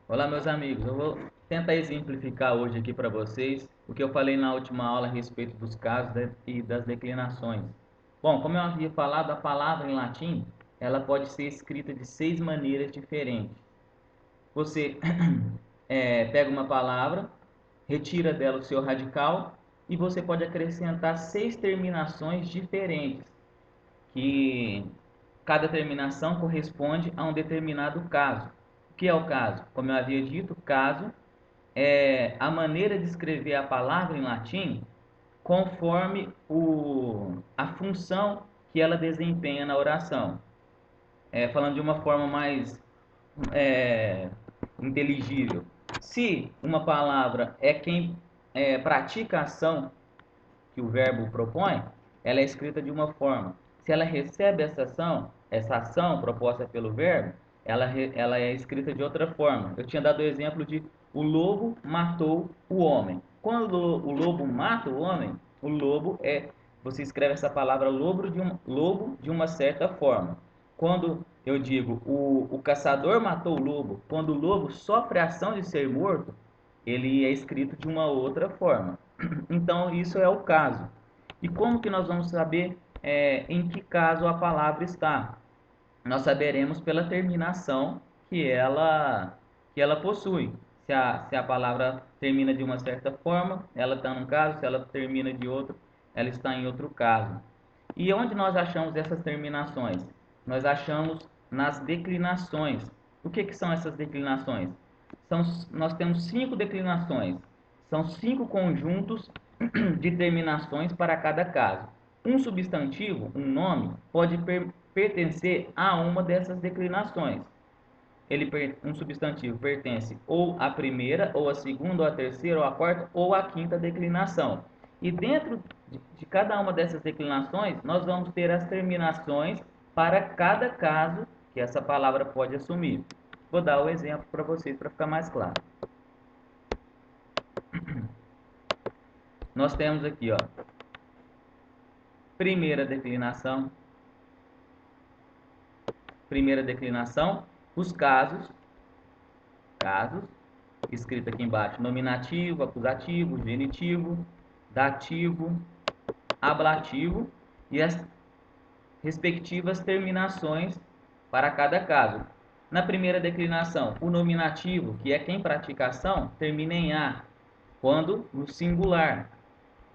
Olá, meus amigos. Eu vou tentar exemplificar hoje aqui para vocês o que eu falei na última aula a respeito dos casos e das declinações. Bom, como eu havia falado, a palavra em latim, ela pode ser escrita de 6 maneiras diferentes. Você pega uma palavra, retira dela o seu radical e você pode acrescentar 6 terminações diferentes, que cada terminação corresponde a um determinado caso. O que é o caso? Como eu havia dito, caso é a maneira de escrever a palavra em latim conforme a função que ela desempenha na oração. Falando de uma forma mais é, inteligível. Se uma palavra é quem pratica a ação que o verbo propõe, ela é escrita de uma forma. Se ela recebe essa ação proposta pelo verbo, ela é escrita de outra forma. Eu tinha dado o exemplo de o lobo matou o homem. Quando o lobo mata o homem, você escreve essa palavra lobo de uma certa forma. Quando eu digo o caçador matou o lobo, quando o lobo sofre a ação de ser morto, ele é escrito de uma outra forma. Então, isso é o caso. E como que nós vamos saber em que caso a palavra está? Nós saberemos pela terminação que ela possui. Se a palavra termina de uma certa forma, ela está num caso; se ela termina de outro, ela está em outro caso. E onde nós achamos essas terminações? Nós achamos nas declinações. O que são essas declinações? Nós temos 5 declinações. São 5 conjuntos de terminações para cada caso. Um substantivo, um nome, pode pertencer a uma dessas declinações. Um substantivo pertence ou à primeira, ou à segunda, ou à terceira, ou à quarta, ou à quinta declinação. E dentro de cada uma dessas declinações, nós vamos ter as terminações para cada caso que essa palavra pode assumir. Vou dar o exemplo para vocês para ficar mais claro. Nós temos aqui, ó, primeira declinação, os casos, escrito aqui embaixo: nominativo, acusativo, genitivo, dativo, ablativo e as respectivas terminações para cada caso. Na primeira declinação, o nominativo, que é quem pratica a ação, termina em a, quando no singular.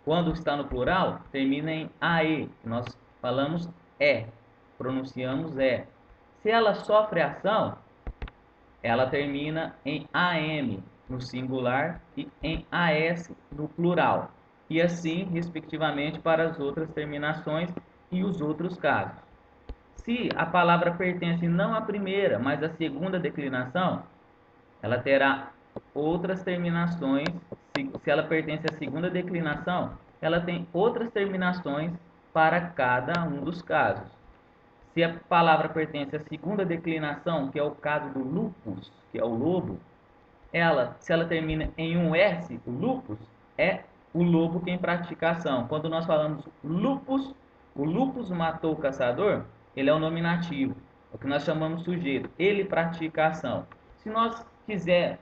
Quando está no plural, termina em ae. Nós falamos pronunciamos é. Se ela sofre ação, ela termina em am no singular e em as no plural. E assim, respectivamente, para as outras terminações e os outros casos. Se a palavra pertence não à primeira, mas à segunda declinação, ela terá outras terminações. Se ela pertence à segunda declinação, ela tem outras terminações para cada um dos casos. Se a palavra pertence à segunda declinação, que é o caso do lupus, que é o lobo, se ela termina em um S, o lupus, é o lobo quem pratica a ação. Quando nós falamos lupus, o lupus matou o caçador, ele é o nominativo, é o que nós chamamos sujeito. Ele pratica a ação. Se nós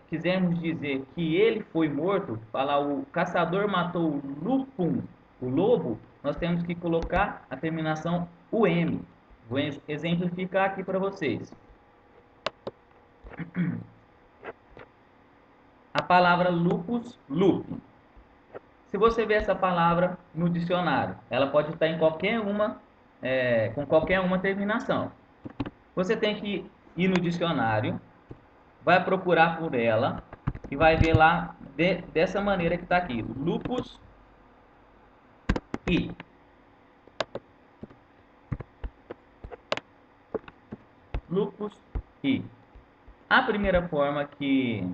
quisermos dizer que ele foi morto, falar o caçador matou o lupum, o lobo, nós temos que colocar a terminação UM. Vou exemplificar aqui para vocês. A palavra lupus, lupo. Se você vê essa palavra no dicionário, ela pode estar em com qualquer uma terminação. Você tem que ir no dicionário, vai procurar por ela e vai ver lá dessa maneira que está aqui: lupus e. Lupus e. A primeira forma que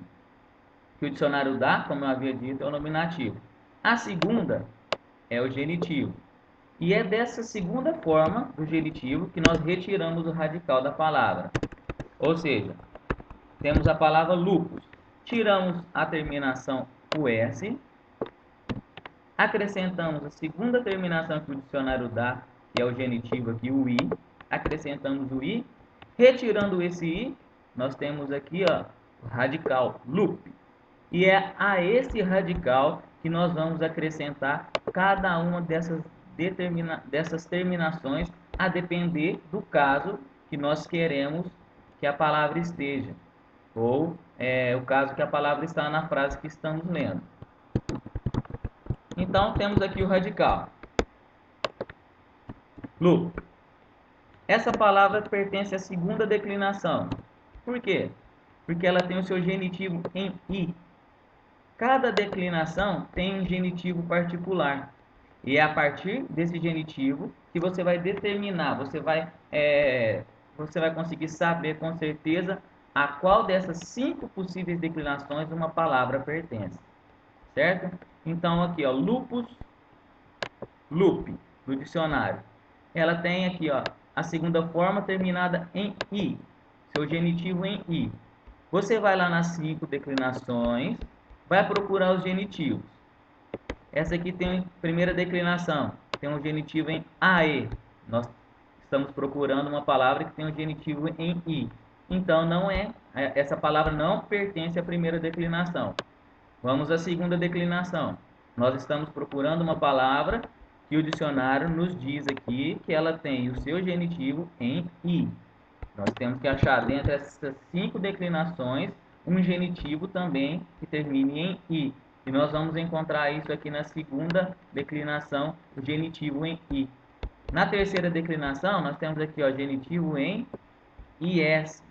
o dicionário dá, como eu havia dito, é o nominativo. A segunda é o genitivo. E é dessa segunda forma do genitivo que nós retiramos o radical da palavra. Ou seja, temos a palavra lupus. Tiramos a terminação US, acrescentamos a segunda terminação que o dicionário dá, que é o genitivo aqui, o I. Acrescentamos o I. Retirando esse I, nós temos aqui, ó, radical loop. E é a esse radical que nós vamos acrescentar cada uma dessas terminações, a depender do caso que nós queremos que a palavra esteja, ou o caso que a palavra está na frase que estamos lendo. Então, temos aqui o radical loop. Essa palavra pertence à segunda declinação. Por quê? Porque ela tem o seu genitivo em i. Cada declinação tem um genitivo particular. E é a partir desse genitivo que você vai determinar, você vai conseguir saber com certeza a qual dessas 5 possíveis declinações uma palavra pertence. Certo? Então, aqui, ó, lupus, loop, do dicionário. Ela tem aqui, ó, a segunda forma terminada em i, seu genitivo em i. Você vai lá nas 5 declinações, vai procurar os genitivos. Essa aqui tem a primeira declinação, tem um genitivo em ae. Nós estamos procurando uma palavra que tem um genitivo em i. Então, essa palavra não pertence à primeira declinação. Vamos à segunda declinação. Nós estamos procurando uma palavra que o dicionário nos diz aqui que ela tem o seu genitivo em i. Nós temos que achar dentro dessas 5 declinações um genitivo também que termine em i. E nós vamos encontrar isso aqui na segunda declinação, o genitivo em i. Na terceira declinação, nós temos aqui, ó, genitivo em is.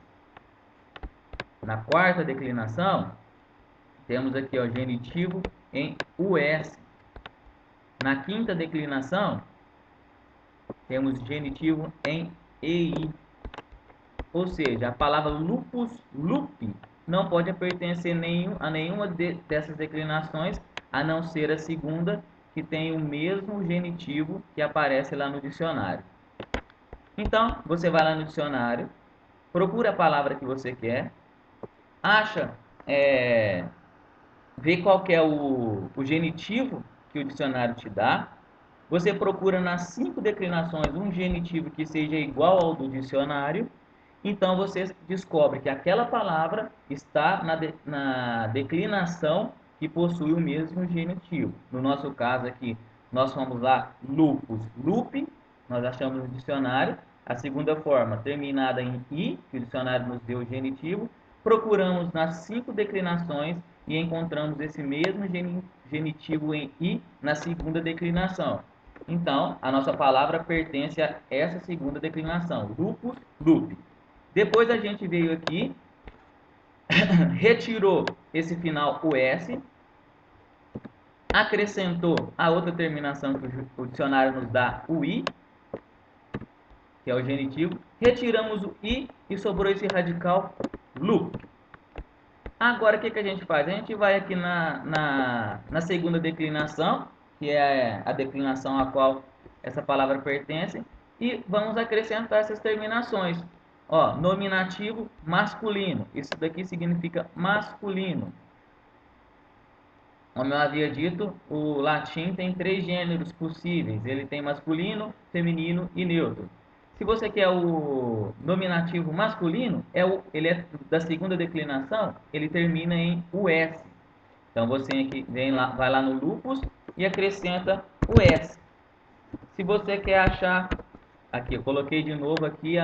Na quarta declinação, temos aqui, ó, genitivo em us. Na quinta declinação, temos genitivo em ei. Ou seja, a palavra lupus, lupe, não pode pertencer a nenhuma dessas declinações, a não ser a segunda, que tem o mesmo genitivo que aparece lá no dicionário. Então, você vai lá no dicionário, procura a palavra que você quer, acha, vê qual que é o genitivo que o dicionário te dá. Você procura nas 5 declinações um genitivo que seja igual ao do dicionário. Então, você descobre que aquela palavra está na declinação que possui o mesmo genitivo. No nosso caso aqui, nós fomos lá, lupus, lupe, nós achamos no dicionário. A segunda forma, terminada em i, que o dicionário nos deu o genitivo. Procuramos nas 5 declinações e encontramos esse mesmo genitivo em i na segunda declinação. Então, a nossa palavra pertence a essa segunda declinação, lupus, lupe. Depois a gente veio aqui, retirou esse final us, acrescentou a outra terminação que o dicionário nos dá, o i, que é o genitivo, retiramos o i e sobrou esse radical loop. Agora, o que a gente faz? A gente vai aqui na segunda declinação, que é a declinação a qual essa palavra pertence, e vamos acrescentar essas terminações. Ó, nominativo masculino. Isso daqui significa masculino. Como eu havia dito, o latim tem 3 gêneros possíveis. Ele tem masculino, feminino e neutro. Se você quer o nominativo masculino, ele é da segunda declinação, ele termina em us. Então você aqui vai lá no lupus e acrescenta o s. Se você quer achar, aqui eu coloquei de novo aqui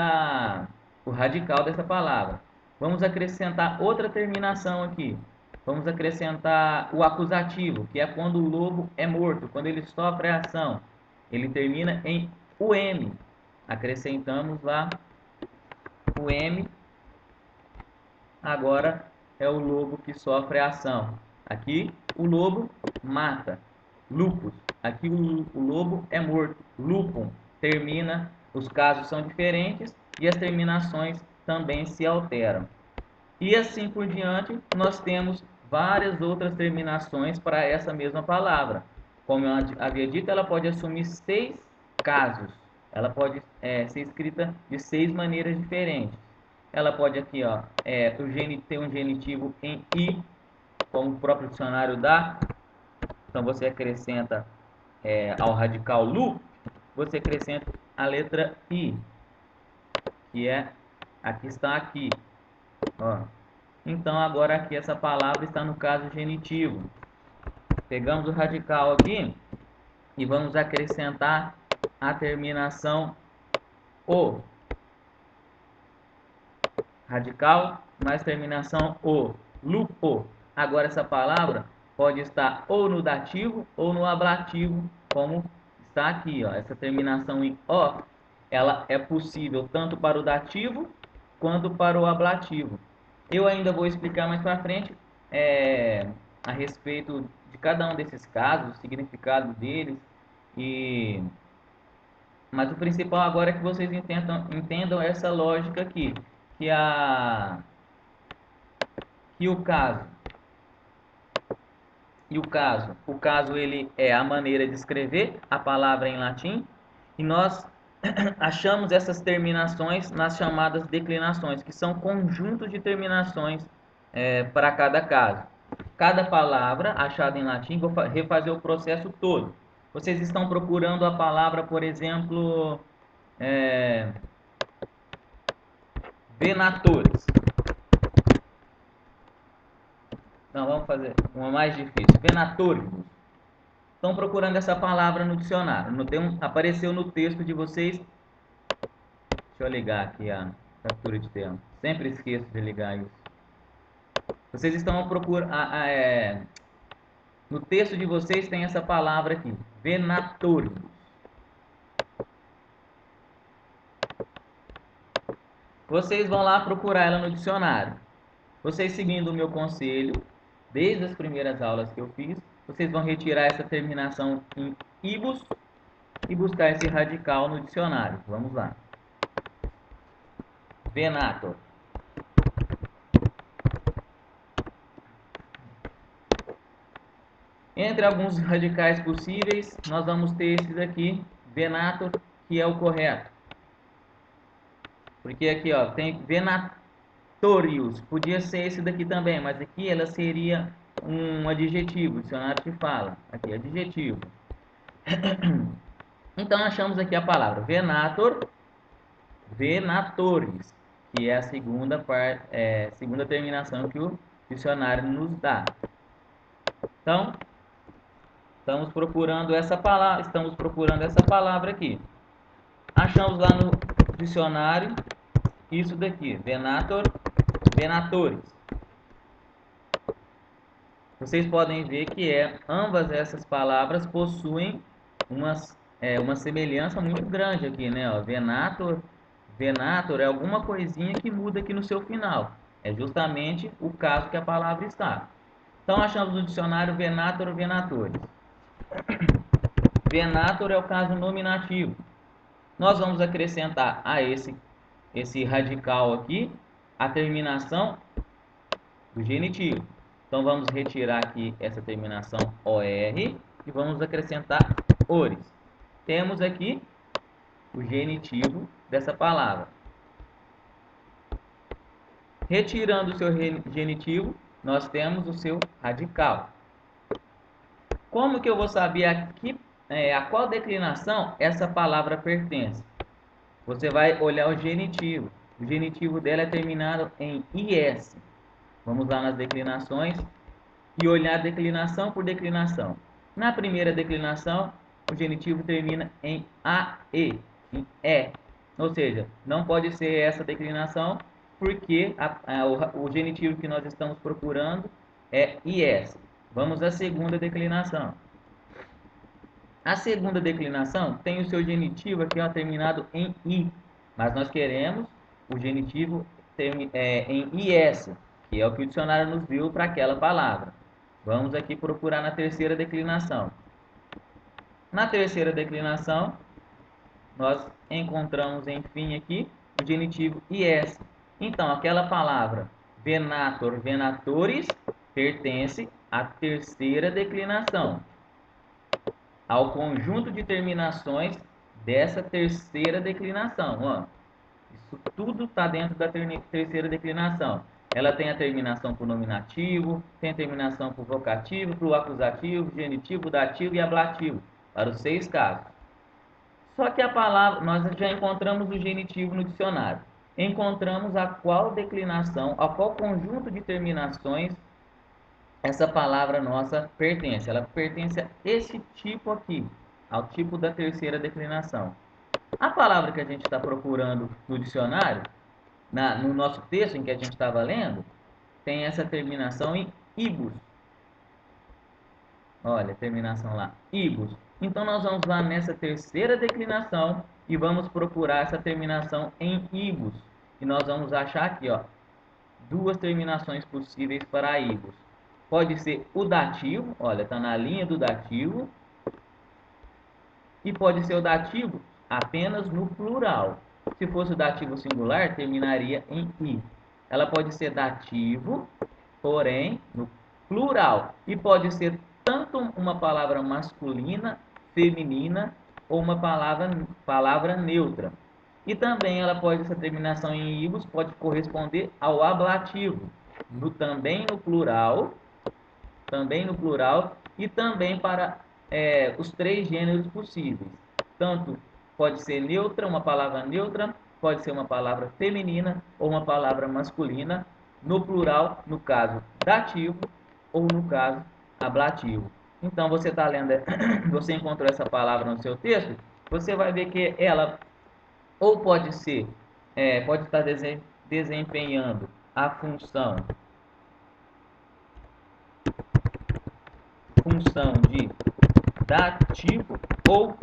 o radical dessa palavra. Vamos acrescentar outra terminação aqui. Vamos acrescentar o acusativo, que é quando o lobo é morto, quando ele sofre a ação. Ele termina em um. Acrescentamos lá o m. Agora é o lobo que sofre a ação. Aqui o lobo mata, lupus. Aqui o lobo é morto, lupum. Termina, os casos são diferentes e as terminações também se alteram. E assim por diante, nós temos várias outras terminações para essa mesma palavra. Como eu havia dito, ela pode assumir 6 casos. Ela pode ser escrita de 6 maneiras diferentes. Ela pode aqui, ó, ter um genitivo em i, como o próprio dicionário dá. Então você acrescenta ao radical lu, você acrescenta a letra i, que é aqui está aqui. Ó. Então, agora aqui essa palavra está no caso genitivo. Pegamos o radical aqui e vamos acrescentar a terminação o. Radical mais terminação o. Lupo. Agora essa palavra pode estar ou no dativo ou no ablativo, como está aqui, ó. Essa terminação em o, ela é possível tanto para o dativo quanto para o ablativo. Eu ainda vou explicar mais para frente a respeito de cada um desses casos, o significado deles, e mas o principal agora é que vocês entendam essa lógica aqui, que que o caso ele é a maneira de escrever a palavra em latim, e nós achamos essas terminações nas chamadas declinações, que são conjuntos de terminações para cada caso. Cada palavra achada em latim, vou refazer o processo todo. Vocês estão procurando a palavra, por exemplo, venatores. Não, vamos fazer uma mais difícil. Venatores. Estão procurando essa palavra no dicionário. Apareceu no texto de vocês. Deixa eu ligar aqui a captura de tela. Sempre esqueço de ligar isso. Vocês estão procurando. No texto de vocês tem essa palavra aqui. Venatores. Vocês vão lá procurar ela no dicionário. Vocês seguindo o meu conselho, desde as primeiras aulas que eu fiz, vocês vão retirar essa terminação em ibus e buscar esse radical no dicionário. Vamos lá. Venator. Entre alguns radicais possíveis, nós vamos ter esse daqui, venator, que é o correto. Porque aqui, ó, tem venatorius, podia ser esse daqui também, mas aqui ela seria um adjetivo, o dicionário te fala. Aqui, adjetivo. Então, achamos aqui a palavra venator, venatores, que é a segunda terminação que o dicionário nos dá. Então, estamos procurando essa palavra aqui. Achamos lá no dicionário isso daqui, venator, venatores. Vocês podem ver que ambas essas palavras possuem uma semelhança muito grande aqui, né? Ó, venator é alguma coisinha que muda aqui no seu final. É justamente o caso que a palavra está. Então, achamos no dicionário venator, venatores. Venator é o caso nominativo. Nós vamos acrescentar a esse radical aqui a terminação do genitivo. Então, vamos retirar aqui essa terminação OR e vamos acrescentar ores. Temos aqui o genitivo dessa palavra. Retirando o seu genitivo, nós temos o seu radical. Como que eu vou saber a qual declinação essa palavra pertence? Você vai olhar o genitivo. O genitivo dela é terminado em IS. Vamos lá nas declinações e olhar declinação por declinação. Na primeira declinação, o genitivo termina em AE, em E. Ou seja, não pode ser essa declinação porque o genitivo que nós estamos procurando é IS. Vamos à segunda declinação. A segunda declinação tem o seu genitivo aqui terminado em I, mas nós queremos o genitivo em IS, que é o que o dicionário nos deu para aquela palavra. Vamos aqui procurar na terceira declinação. Na terceira declinação, nós encontramos, enfim, aqui o genitivo IS. Então, aquela palavra venator, venatores, pertence à terceira declinação, ao conjunto de terminações dessa terceira declinação. Ó, isso tudo está dentro da terceira declinação. Ela tem a terminação para o nominativo, tem a terminação para o vocativo, para o acusativo, genitivo, dativo e ablativo, para os 6 casos. Só que a palavra, nós já encontramos o genitivo no dicionário. encontramos a qual declinação, a qual conjunto de terminações essa palavra nossa pertence. Ela pertence a esse tipo aqui, ao tipo da terceira declinação. A palavra que a gente está procurando no dicionário, no nosso texto em que a gente estava lendo, tem essa terminação em ibus. Olha, terminação lá, ibus. Então, nós vamos lá nessa terceira declinação e vamos procurar essa terminação em ibus. E nós vamos achar aqui, ó, duas terminações possíveis para ibus. Pode ser o dativo, olha, está na linha do dativo. E pode ser o dativo apenas no plural. Se fosse o dativo singular, terminaria em i. Ela pode ser dativo, porém, no plural. E pode ser tanto uma palavra masculina, feminina ou uma palavra neutra. E também ela pode, essa terminação em ibus pode corresponder ao ablativo, também no plural e também para os três gêneros possíveis. Tanto pode ser neutra, uma palavra neutra, pode ser uma palavra feminina ou uma palavra masculina, no plural, no caso dativo ou no caso ablativo. Então você está lendo, você encontrou essa palavra no seu texto, você vai ver que ela ou pode ser, pode estar desempenhando a função de dativo ou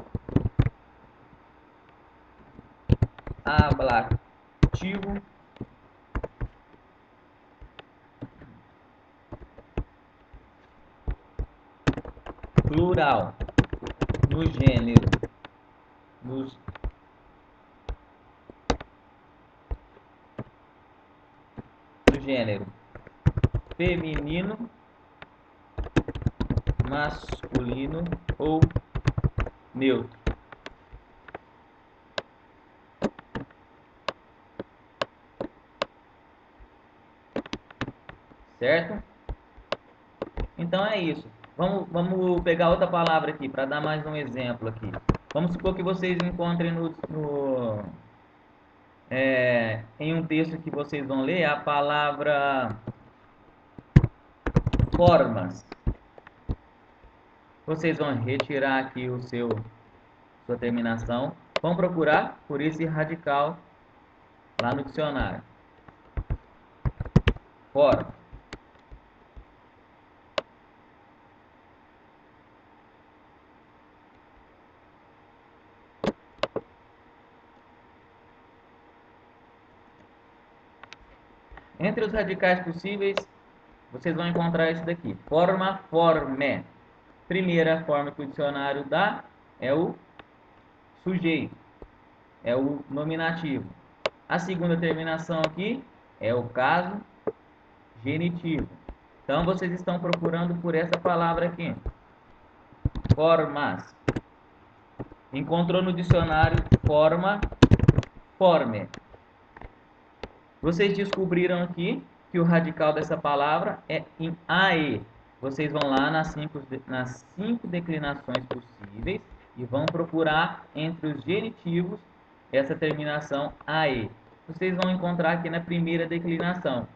ablativo plural no gênero no gênero feminino, masculino ou neutro. Certo? Então é isso. Vamos pegar outra palavra aqui para dar mais um exemplo aqui. Vamos supor que vocês encontrem em um texto que vocês vão ler a palavra formas. Vocês vão retirar aqui sua terminação, vão procurar por esse radical lá no dicionário. Forma. Entre os radicais possíveis, vocês vão encontrar esse daqui. Forma, forme. Primeira forma que o dicionário dá é o sujeito, é o nominativo. A segunda terminação aqui é o caso genitivo. Então, vocês estão procurando por essa palavra aqui. Formas. Encontrou no dicionário forma, forme. Vocês descobriram aqui que o radical dessa palavra é em AE. Vocês vão lá nas cinco declinações possíveis e vão procurar entre os genitivos essa terminação AE. Vocês vão encontrar aqui na primeira declinação.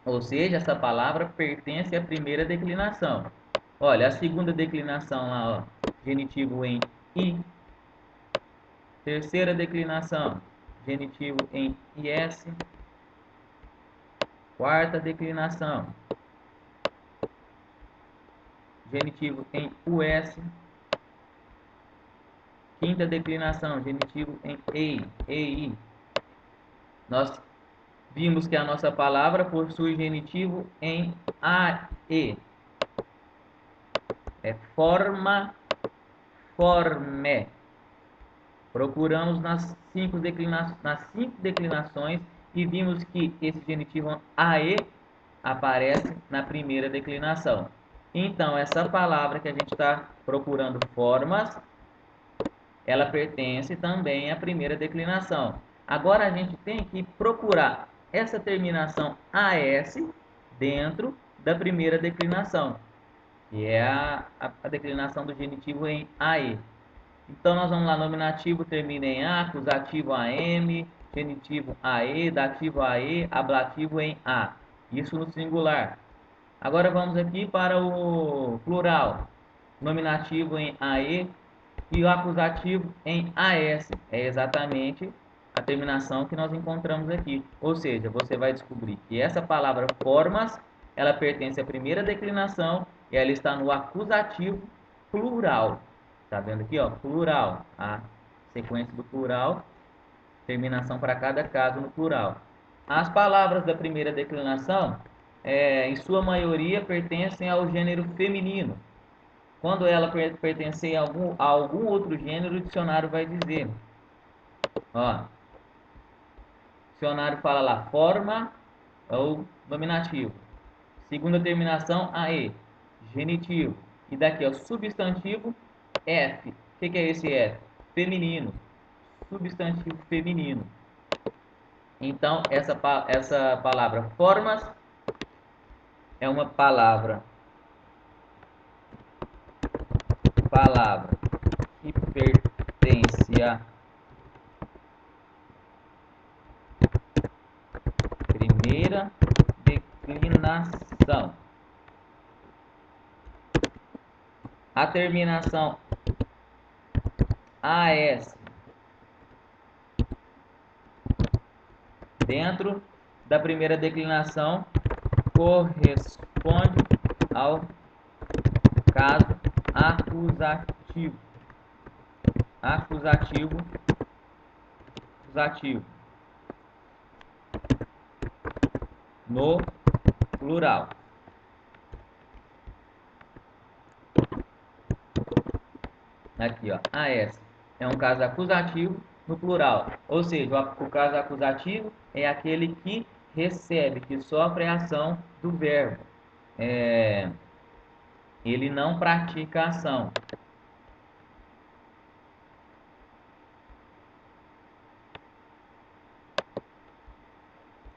Ou seja, essa palavra pertence à primeira declinação. Olha, a segunda declinação lá, ó, genitivo em I. Terceira declinação, genitivo em IS. Quarta declinação, genitivo em US. Quinta declinação, genitivo em EI. Nós vimos que a nossa palavra possui genitivo em AE. É forma, forme. Procuramos nas cinco declinações e vimos que esse genitivo AE aparece na primeira declinação. Então, essa palavra que a gente está procurando, formas, ela pertence também à primeira declinação. Agora, a gente tem que procurar essa terminação AS dentro da primeira declinação, que é a declinação do genitivo em AE. Então, nós vamos lá, nominativo termina em A, acusativo AM, genitivo ae, dativo ae, ablativo em a. Isso no singular. Agora vamos aqui para o plural. Nominativo em ae e o acusativo em as. É exatamente a terminação que nós encontramos aqui. Ou seja, você vai descobrir que essa palavra formas, ela pertence à primeira declinação e ela está no acusativo plural. Tá vendo aqui, ó? Plural. A sequência do plural, terminação para cada caso no plural. As palavras da primeira declinação, em sua maioria, pertencem ao gênero feminino. Quando ela pertencer a algum outro gênero, o dicionário vai dizer. Ó, o dicionário fala lá, forma ou nominativo. Segunda terminação, ae, genitivo. E daqui, ó, substantivo, f. O que é esse f? Feminino. Substantivo feminino. Então, essa palavra formas é uma palavra que pertence à primeira declinação. A terminação AS dentro da primeira declinação corresponde ao caso acusativo. Acusativo no plural. Aqui, ó, AS é um caso acusativo no plural, ou seja, o caso acusativo é aquele que recebe, que sofre a ação do verbo. Ele não pratica a ação.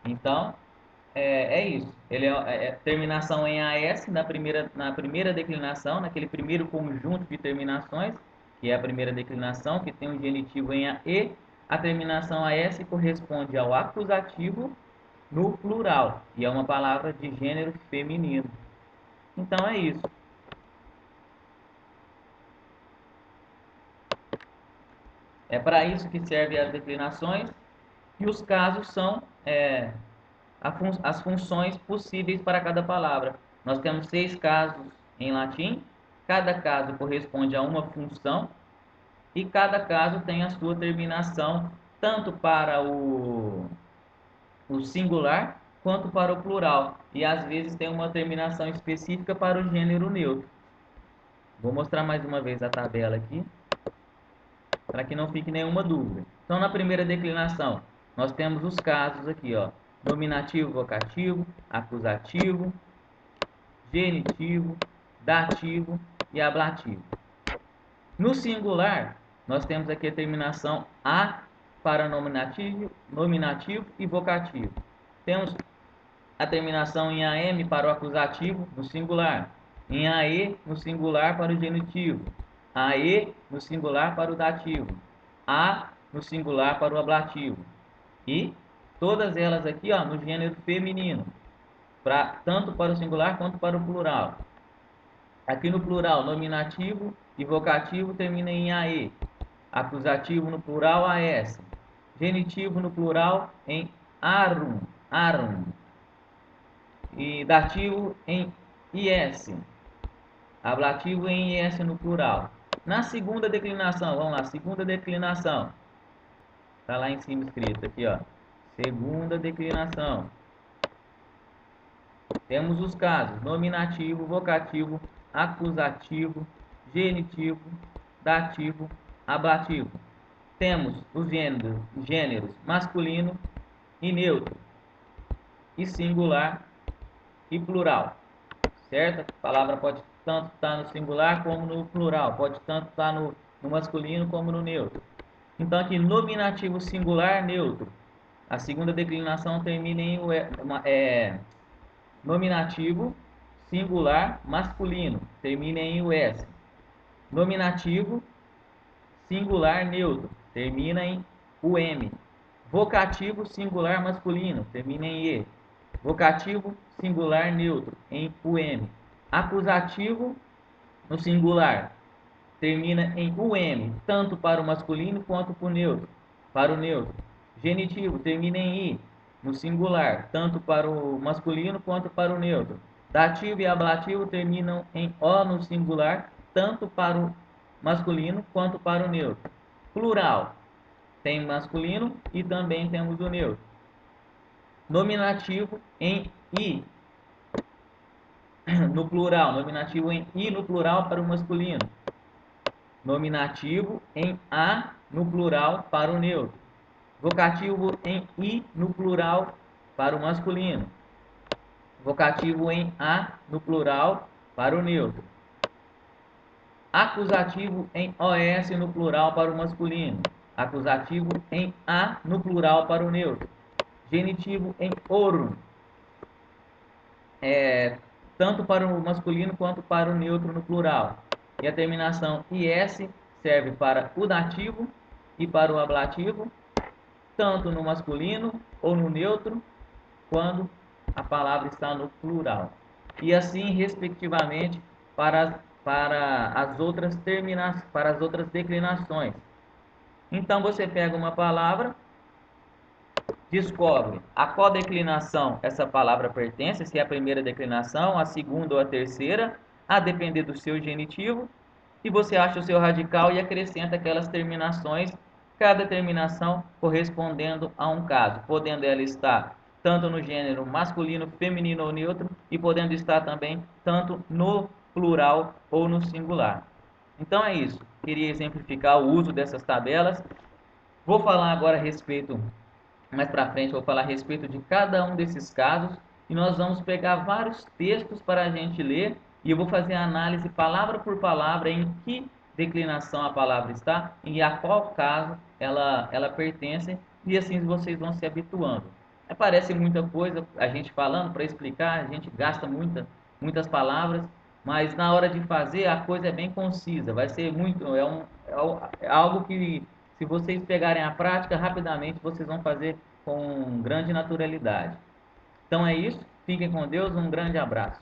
Então, é isso. Ele é terminação em AS na primeira declinação, naquele primeiro conjunto de terminações, que é a primeira declinação, que tem um genitivo em AE. A terminação AS corresponde ao acusativo no plural, e é uma palavra de gênero feminino. Então, é isso. É para isso que servem as declinações, e os casos são as funções possíveis para cada palavra. Nós temos 6 casos em latim, cada caso corresponde a uma função e cada caso tem a sua terminação tanto para o singular quanto para o plural, e às vezes tem uma terminação específica para o gênero neutro. Vou mostrar mais uma vez a tabela aqui, para que não fique nenhuma dúvida. Então, na primeira declinação, nós temos os casos aqui, ó, nominativo, vocativo, acusativo, genitivo, dativo e ablativo. No singular, nós temos aqui a terminação a para nominativo e vocativo. Temos a terminação em am para o acusativo no singular, em ae no singular para o genitivo, ae no singular para o dativo, a no singular para o ablativo. E todas elas aqui, ó, no gênero feminino, tanto para o singular quanto para o plural. Aqui no plural, nominativo e vocativo termina em ae, acusativo no plural as, genitivo no plural em arum, e dativo em is, ablativo em is no plural. Na segunda declinação, vamos lá, segunda declinação, tá lá em cima escrito aqui, ó, segunda declinação. Temos os casos nominativo, vocativo, acusativo, genitivo, dativo, ablativo. Temos os gêneros masculino e neutro, e singular e plural, certo? A palavra pode tanto estar no singular como no plural, pode tanto estar no masculino como no neutro. Então, aqui, nominativo singular neutro. A segunda declinação termina em nominativo singular masculino, termina em us. Nominativo singular neutro, termina em um. Vocativo singular masculino, termina em E. Vocativo singular neutro, em UM. Acusativo no singular, termina em UM, tanto para o masculino quanto para o neutro. Genitivo termina em I, no singular, tanto para o masculino quanto para o neutro. Dativo e ablativo terminam em O no singular, tanto para o masculino quanto para o neutro. Plural, tem masculino e também temos o neutro. Nominativo em I, no plural, nominativo em I no plural para o masculino. Nominativo em A no plural para o neutro. Vocativo em I no plural para o masculino. Vocativo em A no plural para o neutro. Acusativo em OS no plural para o masculino. Acusativo em A no plural para o neutro. Genitivo em ORO, tanto para o masculino quanto para o neutro no plural. E a terminação IS serve para o dativo e para o ablativo, tanto no masculino ou no neutro, quando a palavra está no plural. E assim, respectivamente, para as outras para as outras declinações. Então, você pega uma palavra, descobre a qual declinação essa palavra pertence, se é a primeira declinação, a segunda ou a terceira, a depender do seu genitivo, e você acha o seu radical e acrescenta aquelas terminações, cada terminação correspondendo a um caso, podendo ela estar tanto no gênero masculino, feminino ou neutro, e podendo estar também tanto no plural ou no singular. Então é isso, queria exemplificar o uso dessas tabelas. Vou falar agora a respeito mais para frente, eu vou falar a respeito de cada um desses casos e nós vamos pegar vários textos para a gente ler e eu vou fazer a análise palavra por palavra em que declinação a palavra está e a qual caso ela pertence, e assim vocês vão se habituando. Parece muita coisa a gente falando para explicar, a gente gasta muitas palavras, mas na hora de fazer a coisa é bem concisa, vai ser muito, é algo que, se vocês pegarem a prática, rapidamente vocês vão fazer com grande naturalidade. Então é isso, fiquem com Deus, um grande abraço.